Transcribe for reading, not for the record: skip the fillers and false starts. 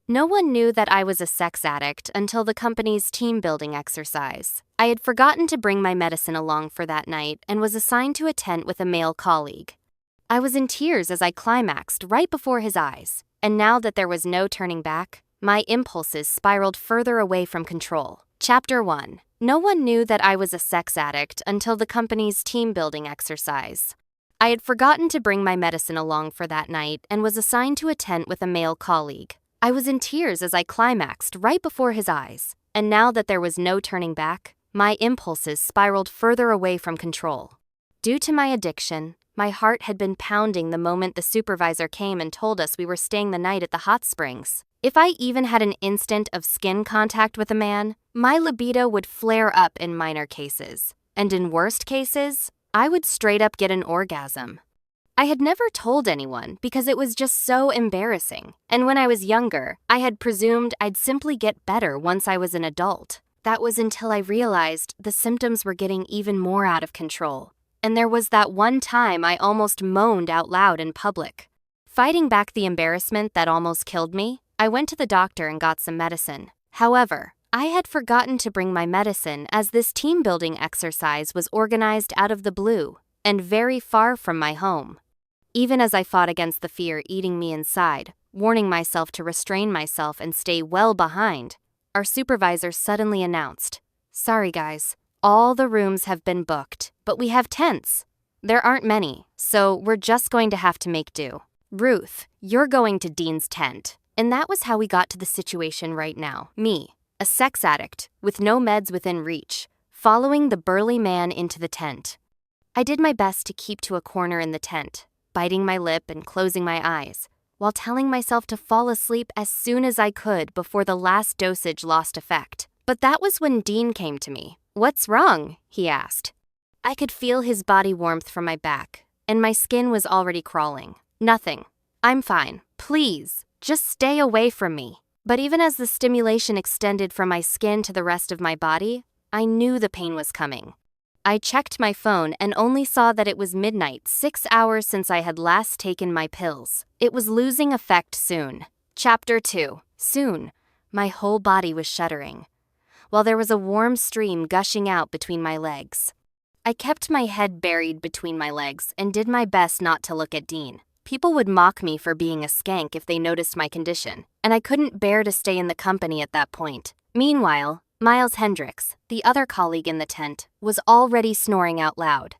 No one knew that I was a sex addict until the company's team building exercise. I had forgotten to bring my medicine along for that night and was assigned to a tent with a male colleague. I was in tears as I climaxed right before his eyes, and now that there was no turning back, my impulses spiraled further away from control. Chapter 1. No one knew that I was a sex addict until the company's team building exercise. I had forgotten to bring my medicine along for that night and was assigned to a tent with a male colleague. I was in tears as I climaxed right before his eyes, and now that there was no turning back, my impulses spiraled further away from control. Due to my addiction, my heart had been pounding the moment the supervisor came and told us we were staying the night at the hot springs. If I even had an instant of skin contact with a man, my libido would flare up in minor cases, and in worst cases, I would straight up get an orgasm. I had never told anyone because it was just so embarrassing, and when I was younger, I had presumed I'd simply get better once I was an adult. That was until I realized the symptoms were getting even more out of control, and there was that one time I almost moaned out loud in public. Fighting back the embarrassment that almost killed me, I went to the doctor and got some medicine. However, I had forgotten to bring my medicine as this team building exercise was organized out of the blue and very far from my home. Even as I fought against the fear eating me inside, warning myself to restrain myself and stay well behind, our supervisor suddenly announced, "Sorry guys, all the rooms have been booked, but we have tents. There aren't many, so we're just going to have to make do. Ruth, you're going to Dean's tent." And that was how we got to the situation right now. Me, a sex addict with no meds within reach, following the burly man into the tent. I did my best to keep to a corner in the tent, biting my lip and closing my eyes, while telling myself to fall asleep as soon as I could before the last dosage lost effect. But that was when Dean came to me. "What's wrong?" he asked. I could feel his body warmth from my back, and my skin was already crawling. "Nothing. I'm fine. Please, just stay away from me." But even as the stimulation extended from my skin to the rest of my body, I knew the pain was coming. I checked my phone and only saw that it was midnight, 6 hours since I had last taken my pills. It was losing effect soon. Chapter 2. Soon, my whole body was shuddering, while there was a warm stream gushing out between my legs. I kept my head buried between my legs and did my best not to look at Dean. People would mock me for being a skank if they noticed my condition, and I couldn't bear to stay in the company at that point. Meanwhile, Miles Hendricks, the other colleague in the tent, was already snoring out loud.